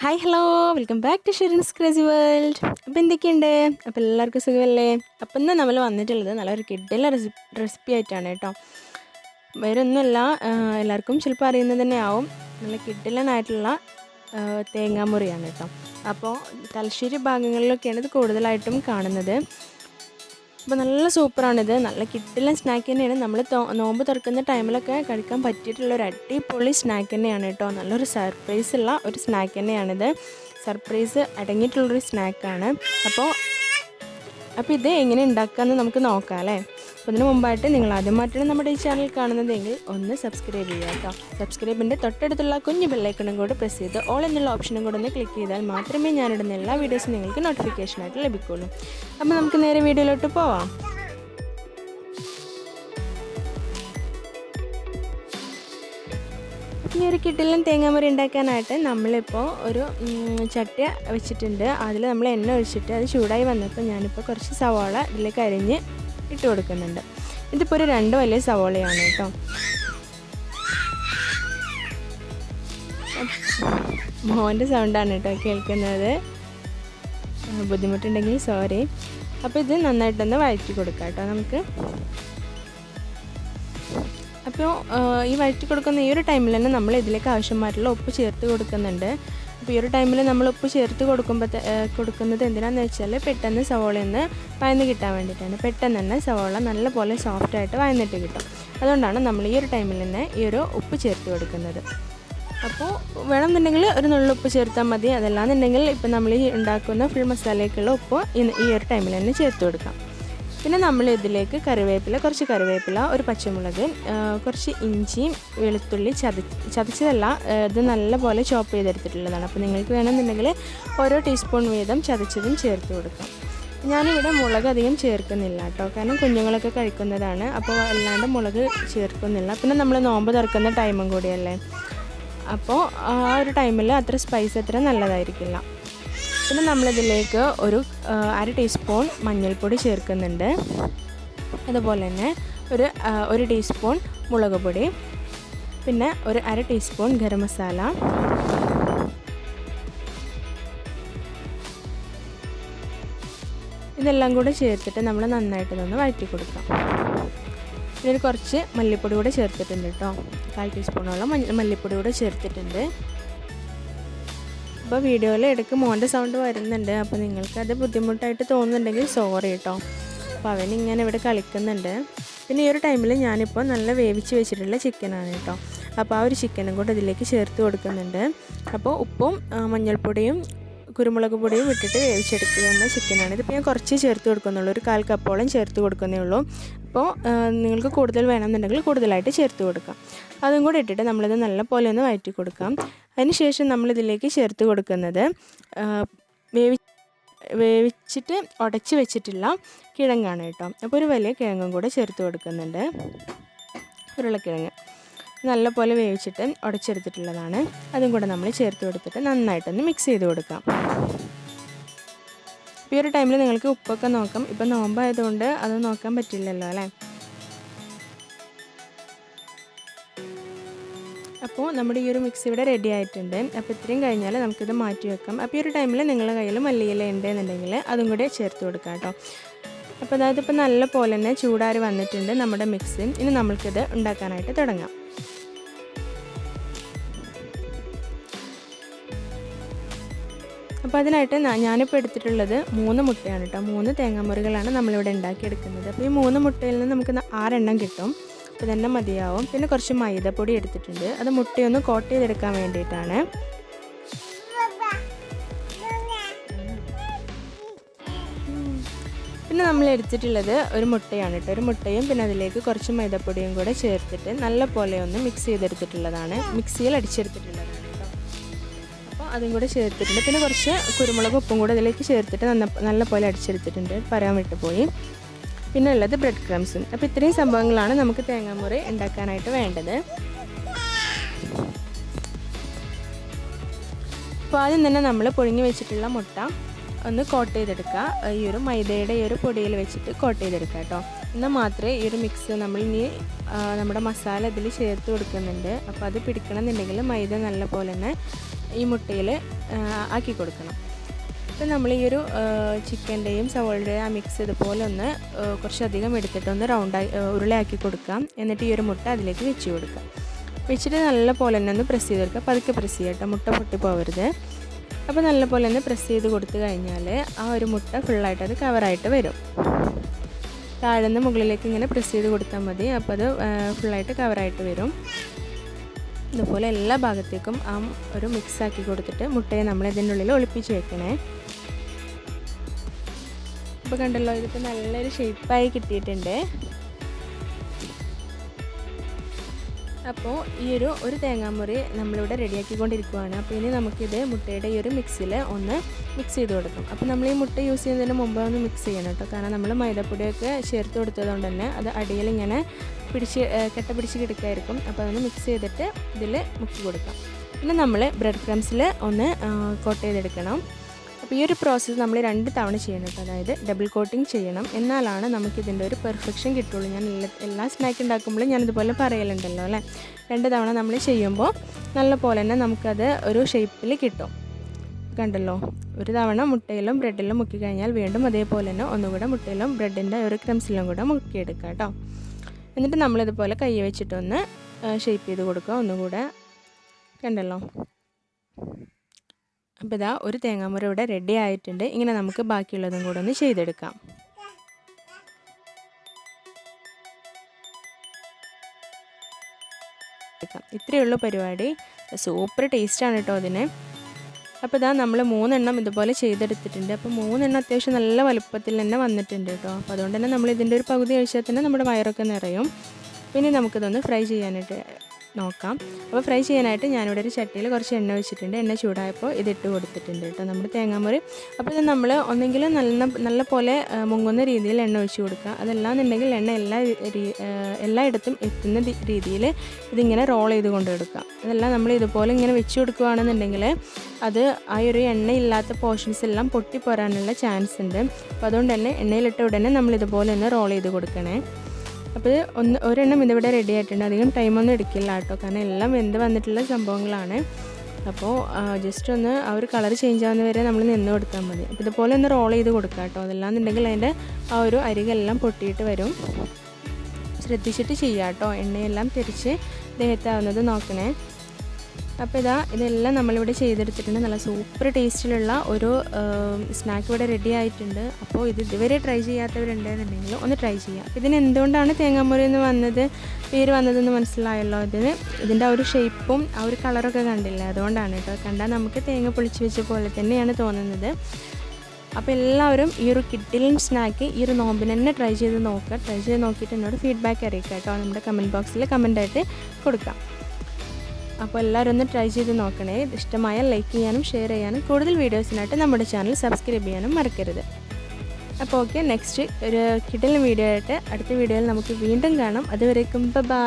Hi hello welcome back to Sherin's crazy world. അപ്പോൾ എന്തൊക്കെയുണ്ട്? അപ്പോൾ എല്ലാവർക്കും സുഖമല്ലേ? അപ്പം ഇന്ന് നമ്മൾ വന്നിട്ടുള്ളത് നല്ലൊരു കിഡിലെ റെസിപ്പി ആയിട്ടാണ് കേട്ടോ. വേറെ ഒന്നുമല്ല, എല്ലാവർക്കും ചിലപ്പോൾ അറിയുന്നത് തന്നെ ആവും. നല്ല കിഡിലനായിട്ടുള്ള തേങ്ങാമുറിയാണ് കേട്ടോ. അപ്പോൾ തലശ്ശേരി ഭാഗങ്ങളിലൊക്കെയാണ് ഇത് കൂടുതലായിട്ടും കാണുന്നത്. അപ്പോൾ നല്ല സൂപ്പറാണിത്. നല്ല കിഡിലൻ സ്നാക്ക് തന്നെയാണ്. നമ്മൾ നോമ്പ് തുറക്കുന്ന ടൈമിലൊക്കെ കഴിക്കാൻ പറ്റിയിട്ടുള്ള ഒരു അടിപൊളി സ്നാക്ക് തന്നെയാണ് കേട്ടോ. നല്ലൊരു സർപ്രൈസ് ഉള്ള ഒരു സ്നാക്ക് തന്നെയാണിത്. സർപ്രൈസ് അടങ്ങിയിട്ടുള്ളൊരു സ്നാക്കാണ്. അപ്പോൾ ഇത് എങ്ങനെ ഉണ്ടാക്കാമെന്ന് നമുക്ക് നോക്കാം അല്ലേ. അപ്പോൾ അതിന് മുമ്പായിട്ട് നിങ്ങൾ ആദ്യമായിട്ടാണ് നമ്മുടെ ഈ ചാനൽ കാണുന്നതെങ്കിൽ ഒന്ന് സബ്സ്ക്രൈബ് ചെയ്യുക കേട്ടോ. സബ്സ്ക്രൈബിൻ്റെ തൊട്ടടുത്തുള്ള കുഞ്ഞു ബെല്ലൈക്കണും കൂടെ പ്രസ് ചെയ്ത് ഓൾ എന്നുള്ള ഓപ്ഷനും കൂടെ ഒന്ന് ക്ലിക്ക് ചെയ്താൽ മാത്രമേ ഞാനിടുന്ന എല്ലാ വീഡിയോസും നിങ്ങൾക്ക് നോട്ടിഫിക്കേഷനായിട്ട് ലഭിക്കുള്ളൂ. അപ്പോൾ നമുക്ക് നേരെ വീഡിയോയിലോട്ട് പോവാം. ഈ ഒരു കിഡിലൻ തേങ്ങാമുറി ഉണ്ടാക്കാനായിട്ട് നമ്മളിപ്പോൾ ഒരു ചട്ടി വെച്ചിട്ടുണ്ട്. അതിൽ നമ്മൾ എണ്ണ ഒഴിച്ചിട്ട് അത് ചൂടായി വന്നപ്പോൾ ഞാനിപ്പോൾ കുറച്ച് സവാള ഇതിലേക്ക് അരിഞ്ഞ് ഇട്ട് കൊടുക്കുന്നുണ്ട്. ഇതിപ്പോൾ ഒരു 2 വലിയ സവാളയാണ് കേട്ടോ. മോൻ്റെ സൗണ്ടാണ് കേട്ടോ കേൾക്കുന്നത്. ബുദ്ധിമുട്ടുണ്ടെങ്കിൽ സോറി. അപ്പോൾ ഇത് നന്നായിട്ടൊന്ന് വഴറ്റി കൊടുക്കാം കേട്ടോ നമുക്ക്. അപ്പോൾ ഈ വഴറ്റി കൊടുക്കുന്ന ഈ ഒരു ടൈമിൽ തന്നെ നമ്മൾ ഇതിലേക്ക് ആവശ്യമായിട്ടുള്ള ഉപ്പ് ചേർത്ത് കൊടുക്കുന്നുണ്ട്. അപ്പോൾ ഈ ഒരു ടൈമിൽ നമ്മൾ ഉപ്പ് ചേർത്ത് കൊടുക്കുന്നത് എന്തിനാണെന്ന് വെച്ചാൽ പെട്ടെന്ന് സവോളയിൽ നിന്ന് വഴന്ന് കിട്ടാൻ വേണ്ടിയിട്ടാണ്. പെട്ടെന്ന് തന്നെ സവോള നല്ലപോലെ സോഫ്റ്റായിട്ട് വഴന്നിട്ട് കിട്ടും. അതുകൊണ്ടാണ് നമ്മൾ ഈ ഒരു ടൈമിൽ തന്നെ ഈ ഒരു ഉപ്പ് ചേർത്ത് കൊടുക്കുന്നത്. അപ്പോൾ വേണമെന്നുണ്ടെങ്കിൽ ഒരു നുള്ളുപ്പ് ചേർത്താൽ മതി. അതല്ലാന്നുണ്ടെങ്കിൽ ഇപ്പോൾ നമ്മൾ ഈ ഉണ്ടാക്കുന്ന ഫുൾ മസാലയ്ക്കുള്ള ഉപ്പ് ഈ ഒരു ടൈമിൽ തന്നെ ചേർത്ത് കൊടുക്കാം. പിന്നെ നമ്മൾ ഇതിലേക്ക് കുറച്ച് കറിവേപ്പില, ഒരു പച്ചമുളക്, കുറച്ച് ഇഞ്ചിയും വെളുത്തുള്ളി ചതച്ചതല്ല, ഇത് നല്ലപോലെ ചോപ്പ് ചെയ്തെടുത്തിട്ടുള്ളതാണ്. അപ്പോൾ നിങ്ങൾക്ക് വേണമെന്നുണ്ടെങ്കിൽ ഓരോ ടീസ്പൂൺ വീതം ചതച്ചതും ചേർത്ത് കൊടുക്കാം. ഞാനിവിടെ മുളക് അധികം ചേർക്കുന്നില്ല കേട്ടോ, കാരണം കുഞ്ഞുങ്ങളൊക്കെ കഴിക്കുന്നതാണ്. അപ്പോൾ അല്ലാണ്ട് മുളക് ചേർക്കുന്നില്ല. പിന്നെ നമ്മൾ നോമ്പ് തുറക്കുന്ന ടൈമും കൂടിയല്ലേ, അപ്പോൾ ആ ഒരു ടൈമിൽ അത്ര സ്പൈസ് അത്ര നല്ലതായിരിക്കില്ല. പിന്നെ നമ്മളിതിലേക്ക് ഒരു 1/2 ടീസ്പൂൺ മഞ്ഞൾപ്പൊടി ചേർക്കുന്നുണ്ട്. അതുപോലെ തന്നെ ഒരു ടീസ്പൂൺ മുളക് പൊടി, പിന്നെ ഒരു 1/2 ടീസ്പൂൺ ഗരം മസാല, ഇതെല്ലാം കൂടെ ചേർത്തിട്ട് നമ്മൾ നന്നായിട്ടൊന്ന് വഴറ്റി കൊടുക്കാം. പിന്നെ കുറച്ച് മല്ലിപ്പൊടി കൂടെ ചേർത്തിട്ടുണ്ട് കേട്ടോ. 1/4 ടീസ്പൂണോളം മല്ലിപ്പൊടി കൂടെ ചേർത്തിട്ടുണ്ട്. അപ്പോൾ വീഡിയോയിൽ ഇടയ്ക്ക് മോൻ്റെ സൗണ്ട് വരുന്നുണ്ട്. അപ്പോൾ നിങ്ങൾക്കത് ബുദ്ധിമുട്ടായിട്ട് തോന്നുന്നുണ്ടെങ്കിൽ സോറി കേട്ടോ. അപ്പോൾ അവനിങ്ങനെ ഇവിടെ കളിക്കുന്നുണ്ട്. പിന്നെ ഈ ഒരു ടൈമിൽ ഞാനിപ്പോൾ നല്ല വേവിച്ച് വെച്ചിട്ടുള്ള ചിക്കനാണ് കേട്ടോ. അപ്പോൾ ആ ഒരു ചിക്കനും കൂടെ ഇതിലേക്ക് ചേർത്ത് കൊടുക്കുന്നുണ്ട്. അപ്പോൾ ഉപ്പും മഞ്ഞൾപ്പൊടിയും കുരുമുളക് പൊടിയും ഇട്ടിട്ട് വേവിച്ചെടുക്കുന്ന ചിക്കനാണ്. ഇതിപ്പോൾ ഞാൻ കുറച്ച് ചേർത്ത് കൊടുക്കുന്നുള്ളൂ, ഒരു 1/4 കപ്പോളം ചേർത്ത് കൊടുക്കുന്നേ ഉള്ളൂ. അപ്പോൾ നിങ്ങൾക്ക് കൂടുതൽ വേണമെന്നുണ്ടെങ്കിൽ കൂടുതലായിട്ട് ചേർത്ത് കൊടുക്കാം. അതും കൂടെ ഇട്ടിട്ട് നമ്മളിത് നല്ലപോലെ ഒന്ന് വഴറ്റി കൊടുക്കാം. അതിനുശേഷം നമ്മളിതിലേക്ക് ചേർത്ത് കൊടുക്കുന്നത് വേവിച്ചിട്ട് ഉടച്ച് വെച്ചിട്ടുള്ള കിഴങ്ങാണ് കേട്ടോ. അപ്പോൾ ഒരു വലിയ കിഴങ്ങും കൂടെ ചേർത്ത് കൊടുക്കുന്നുണ്ട്. ഉരുളക്കിഴങ്ങ് നല്ലപോലെ വേവിച്ചിട്ട് ഉടച്ചെടുത്തിട്ടുള്ളതാണ്. അതും കൂടെ നമ്മൾ ചേർത്ത് കൊടുത്തിട്ട് നന്നായിട്ടൊന്ന് മിക്സ് ചെയ്ത് കൊടുക്കാം. ഈ ഒരു ടൈമിൽ നിങ്ങൾക്ക് ഉപ്പൊക്കെ നോക്കാം. ഇപ്പം നോമ്പായതുകൊണ്ട് അത് നോക്കാൻ പറ്റില്ലല്ലോ അല്ലേ. അപ്പോൾ നമ്മുടെ ഈ ഒരു മിക്സ് ഇവിടെ റെഡി ആയിട്ടുണ്ട്. അപ്പോൾ ഇത്രയും കഴിഞ്ഞാൽ നമുക്കിത് മാറ്റി വെക്കാം. അപ്പോൾ ഈ ഒരു ടൈമിൽ നിങ്ങളുടെ കയ്യിൽ മല്ലിയില ഉണ്ടെന്നുണ്ടെങ്കിൽ അതും കൂടെ ചേർത്ത് കൊടുക്കാം കേട്ടോ. അപ്പോൾ അതായത് ഇപ്പോൾ നല്ല പോലെ തന്നെ ചൂടാറി വന്നിട്ടുണ്ട് നമ്മുടെ മിക്സ്. ഇനി നമ്മൾക്കിത് ഉണ്ടാക്കാനായിട്ട് തുടങ്ങാം. അപ്പോൾ അതിനായിട്ട് ഞാനിപ്പോൾ എടുത്തിട്ടുള്ളത് 3 മുട്ടയാണ് കേട്ടോ. 3 തേങ്ങാമുറികളാണ് നമ്മളിവിടെ ഉണ്ടാക്കിയെടുക്കുന്നത്. അപ്പോൾ ഈ 3 മുട്ടയിൽ നിന്ന് നമുക്ക് 6 എണ്ണം കിട്ടും. അപ്പോൾ തന്നെ മതിയാവും. പിന്നെ കുറച്ച് മൈദപ്പൊടി എടുത്തിട്ടുണ്ട്. അത് മുട്ടയൊന്ന് കോട്ട് ചെയ്തെടുക്കാൻ വേണ്ടിയിട്ടാണ്. പിന്നെ നമ്മൾ എടുത്തിട്ടുള്ളത് ഒരു മുട്ടയാണ് കേട്ടോ. ഒരു മുട്ടയും പിന്നെ അതിലേക്ക് കുറച്ച് മൈദപ്പൊടിയും കൂടെ ചേർത്തിട്ട് നല്ല പോലെ ഒന്ന് മിക്സ് ചെയ്തെടുത്തിട്ടുള്ളതാണ്, മിക്സിയിൽ അടിച്ചെടുത്തിട്ടുള്ളതാണ് കേട്ടോ. അപ്പോൾ അതും കൂടെ ചേർത്തിട്ടുണ്ട്. പിന്നെ കുറച്ച് കുരുമുളക് ഉപ്പും കൂടെ അതിലേക്ക് ചേർത്തിട്ട് നല്ല പോലെ അടിച്ചെടുത്തിട്ടുണ്ട്, പറയാൻ വിട്ടുപോയി. പിന്നെ ഉള്ളത് ബ്രെഡ് ക്രംസും. അപ്പോൾ ഇത്രയും സംഭവങ്ങളാണ് നമുക്ക് തേങ്ങാമുറി ഉണ്ടാക്കാനായിട്ട് വേണ്ടത്. അപ്പോൾ ആദ്യം തന്നെ നമ്മൾ പുഴുങ്ങി വെച്ചിട്ടുള്ള മുട്ട ഒന്ന് കോട്ട് ചെയ്തെടുക്കുക. ഈ ഒരു മൈദയുടെ ഈ ഒരു പൊടിയിൽ വെച്ചിട്ട് കോട്ട് ചെയ്തെടുക്കുക കേട്ടോ. എന്നാൽ മാത്രമേ ഈ ഒരു മിക്സ് നമ്മളിനി നമ്മുടെ മസാല ഇതിൽ ചേർത്ത് കൊടുക്കുന്നുണ്ട്. അപ്പോൾ അത് പിടിക്കണം എന്നുണ്ടെങ്കിൽ മൈദ നല്ല പോലെ തന്നെ ഈ മുട്ടയിൽ ആക്കി കൊടുക്കണം. അപ്പോൾ നമ്മൾ ഈ ഒരു ചിക്കൻ്റെയും സവോളയുടെയും ആ മിക്സ് ഇതുപോലെ ഒന്ന് കുറച്ചധികം എടുത്തിട്ടൊന്ന് റൗണ്ടായി ഉരുളയാക്കി കൊടുക്കാം. എന്നിട്ട് ഈ ഒരു മുട്ട അതിലേക്ക് വെച്ച് കൊടുക്കാം. വെച്ചിട്ട് നല്ല പോലെ തന്നെ ഒന്ന് പ്രസ് ചെയ്ത് കൊടുക്കുക. പതുക്കെ പ്രസ് ചെയ്യട്ടോ, മുട്ട പൊട്ടിപ്പോവരുത്. അപ്പോൾ നല്ല പോലെ ഒന്ന് പ്രസ് ചെയ്ത് കൊടുത്തു കഴിഞ്ഞാൽ ആ ഒരു മുട്ട ഫുള്ളായിട്ട് അത് കവറായിട്ട് വരും. താഴെ നിന്ന് മുകളിലേക്ക് ഇങ്ങനെ പ്രസ് ചെയ്ത് കൊടുത്താൽ മതി. അപ്പോൾ അത് ഫുള്ളായിട്ട് കവറായിട്ട് വരും. ഇതുപോലെ എല്ലാ ഭാഗത്തേക്കും ആ ഒരു മിക്സാക്കി കൊടുത്തിട്ട് മുട്ടയെ നമ്മൾ ഇതിൻ്റെ ഉള്ളിൽ ഒളിപ്പിച്ച് വെക്കണേ. ഇപ്പോൾ കണ്ടല്ലോ, ഇതിപ്പോൾ നല്ലൊരു ഷേപ്പായി കിട്ടിയിട്ടുണ്ട്. അപ്പോൾ ഈ ഒരു തേങ്ങാമുറി നമ്മളിവിടെ റെഡിയാക്കിക്കൊണ്ടിരിക്കുകയാണ്. അപ്പോൾ ഇനി നമുക്കിത് മുട്ടയുടെ ഈ ഒരു മിക്സിൽ ഒന്ന് മിക്സ് ചെയ്ത് കൊടുക്കും. അപ്പോൾ നമ്മൾ ഈ മുട്ട യൂസ് ചെയ്യുന്നതിന് മുമ്പ് ഒന്ന് മിക്സ് ചെയ്യണം കേട്ടോ. കാരണം നമ്മൾ മൈദപ്പൊടിയൊക്കെ ചേർത്ത് കൊടുത്തതുകൊണ്ട് തന്നെ അത് അടിയിൽ ഇങ്ങനെ കെട്ട പിടിച്ച് കിടക്കായിരിക്കും. അപ്പോൾ അതൊന്ന് മിക്സ് ചെയ്തിട്ട് ഇതിൽ മുക്കി കൊടുക്കാം. പിന്നെ നമ്മൾ ബ്രെഡ് ക്രംസിൽ ഒന്ന് കോട്ട് ചെയ്തെടുക്കണം. അപ്പോൾ ഈ ഒരു പ്രോസസ്സ് നമ്മൾ 2 തവണ ചെയ്യണം കേട്ടോ. അതായത് ഡബിൾ കോട്ടിങ് ചെയ്യണം. എന്നാലാണ് നമുക്കിതിൻ്റെ ഒരു പെർഫെക്ഷൻ കിട്ടുള്ളൂ. ഞാൻ എല്ലാ സ്നാക്ക് ഉണ്ടാക്കുമ്പോഴും ഞാനിതുപോലെ പറയലുണ്ടല്ലോ അല്ലേ. 2 തവണ നമ്മൾ ചെയ്യുമ്പോൾ നല്ല പോലെ തന്നെ നമുക്കത് ഒരു ഷേപ്പിൽ കിട്ടും. കണ്ടല്ലോ, ഒരു തവണ മുട്ടയിലും ബ്രെഡിലും മുക്കി കഴിഞ്ഞാൽ വീണ്ടും അതേപോലെ തന്നെ ഒന്നുകൂടെ മുട്ടയിലും ബ്രെഡിൻ്റെ ഒരു ക്രംസിലും കൂടെ മുക്കിയെടുക്കുക കേട്ടോ. എന്നിട്ട് നമ്മളിതുപോലെ കൈ വെച്ചിട്ടൊന്ന് ഷേപ്പ് ചെയ്ത് കൊടുക്കുക ഒന്നുകൂടെ. കണ്ടല്ലോ, അപ്പോൾ ഇതാ ഒരു തേങ്ങാമുറി ഇവിടെ റെഡി ആയിട്ടുണ്ട്. ഇങ്ങനെ നമുക്ക് ബാക്കിയുള്ളതും കൂടെ ഒന്ന് ചെയ്തെടുക്കാം. ഇത്രയേ ഉള്ളൂ പരിപാടി. സൂപ്പർ ടേസ്റ്റാണ് കേട്ടോ അതിന്. അപ്പോൾ ഇതാ നമ്മൾ 3 എണ്ണം ഇതുപോലെ ചെയ്തെടുത്തിട്ടുണ്ട്. അപ്പോൾ 3 എണ്ണം അത്യാവശ്യം നല്ല വലുപ്പത്തിൽ തന്നെ വന്നിട്ടുണ്ട് കേട്ടോ. അപ്പോൾ അതുകൊണ്ട് തന്നെ നമ്മൾ ഇതിൻ്റെ ഒരു പകുതി കഴിച്ചാൽ തന്നെ നമ്മുടെ വയറൊക്കെ നിറയും. പിന്നെ നമുക്കിതൊന്ന് ഫ്രൈ ചെയ്യാനായിട്ട് നോക്കാം. അപ്പോൾ ഫ്രൈ ചെയ്യാനായിട്ട് ഞാനിവിടെ ഒരു ചട്ടിയിൽ കുറച്ച് എണ്ണ വെച്ചിട്ടുണ്ട്. എണ്ണ ചൂടായപ്പോൾ ഇതിട്ട് കൊടുത്തിട്ടുണ്ട് കേട്ടോ നമ്മുടെ തേങ്ങാമുറി. അപ്പോൾ ഇത് നമ്മൾ ഒന്നെങ്കിൽ നല്ല പോലെ മുങ്ങുന്ന രീതിയിൽ എണ്ണ ഒഴിച്ച് കൊടുക്കുക. അതല്ലാന്നുണ്ടെങ്കിൽ എണ്ണ എല്ലായിടത്തും എത്തുന്ന രീതിയിൽ ഇതിങ്ങനെ റോൾ ചെയ്ത് കൊണ്ടെടുക്കുക. അതെല്ലാം നമ്മൾ ഇതുപോലെ ഇങ്ങനെ വെച്ച് കൊടുക്കുകയാണെന്നുണ്ടെങ്കിൽ അത് ആ ഒരു എണ്ണയില്ലാത്ത പോർഷൻസ് എല്ലാം പൊട്ടിപ്പോരാനുള്ള ചാൻസ് ഉണ്ട്. അപ്പോൾ അതുകൊണ്ട് തന്നെ എണ്ണയിലിട്ട ഉടനെ നമ്മൾ ഇതുപോലെ ഒന്ന് റോൾ ചെയ്ത് കൊടുക്കണേ. അപ്പോൾ ഒരെണ്ണം ഇതിവിടെ റെഡി ആയിട്ടുണ്ട്. അധികം ടൈമൊന്നും എടുക്കില്ല കേട്ടോ, കാരണം എല്ലാം വെന്ത് വന്നിട്ടുള്ള സംഭവങ്ങളാണ്. അപ്പോൾ ജസ്റ്റ് ഒന്ന് ആ ഒരു കളർ ചേഞ്ച് ആവുന്ന വരെ നമ്മൾ നിന്ന് കൊടുത്താൽ മതി. അപ്പോൾ ഇതുപോലെ ഒന്ന് റോൾ ചെയ്ത് കൊടുക്കുക കേട്ടോ. അതല്ലാന്നുണ്ടെങ്കിൽ അതിൻ്റെ ആ ഒരു അരികെല്ലാം പൊട്ടിയിട്ട് വരും. ശ്രദ്ധിച്ചിട്ട് ചെയ്യാം കേട്ടോ, എണ്ണയെല്ലാം തിരിച്ച് ദേഹത്താവുന്നത് നോക്കണേ. അപ്പോൾ ഇതെല്ലാം നമ്മളിവിടെ ചെയ്തെടുത്തിട്ടുണ്ട്. നല്ല സൂപ്പർ ടേസ്റ്റിലുള്ള ഒരു സ്നാക്ക് ഇവിടെ റെഡി ആയിട്ടുണ്ട്. അപ്പോൾ ഇതുവരെ ട്രൈ ചെയ്യാത്തവരുണ്ടെന്നുണ്ടെങ്കിൽ ഒന്ന് ട്രൈ ചെയ്യാം. ഇതിന് എന്തുകൊണ്ടാണ് തേങ്ങാമുറി എന്ന് പേര് വന്നതെന്ന് മനസ്സിലായല്ലോ. ഇതിൻ്റെ ആ ഒരു ഷേപ്പും ആ ഒരു കളറൊക്കെ കണ്ടില്ലേ, അതുകൊണ്ടാണ് കേട്ടോ. കണ്ടാൽ നമുക്ക് തേങ്ങ പൊളിച്ച് വെച്ച പോലെ തന്നെയാണ് തോന്നുന്നത്. അപ്പോൾ എല്ലാവരും ഈ ഒരു കിഡിലൻ സ്നാക്ക് ഈ ഒരു നോമ്പിന് തന്നെ ട്രൈ ചെയ്ത് നോക്കുക. ട്രൈ ചെയ്ത് നോക്കിയിട്ട് എന്നോട് ഫീഡ്ബാക്ക് അറിയിക്കുക കേട്ടോ. നമ്മുടെ കമൻറ്റ് ബോക്സിൽ കമൻറ്റായിട്ട് കൊടുക്കാം. അപ്പോൾ എല്ലാവരും ഒന്ന് ട്രൈ ചെയ്ത് നോക്കണേ. ഇഷ്ടമായാൽ ലൈക്ക് ചെയ്യാനും ഷെയർ ചെയ്യാനും കൂടുതൽ വീഡിയോസിനായിട്ട് നമ്മുടെ ചാനൽ സബ്സ്ക്രൈബ് ചെയ്യാനും മറക്കരുത്. അപ്പോൾ ഓക്കെ, നെക്സ്റ്റ് ഒരു കിഡിലൻ വീഡിയോ ആയിട്ട് അടുത്ത വീഡിയോയിൽ നമുക്ക് വീണ്ടും കാണാം. അതുവരേക്കും ബൈ.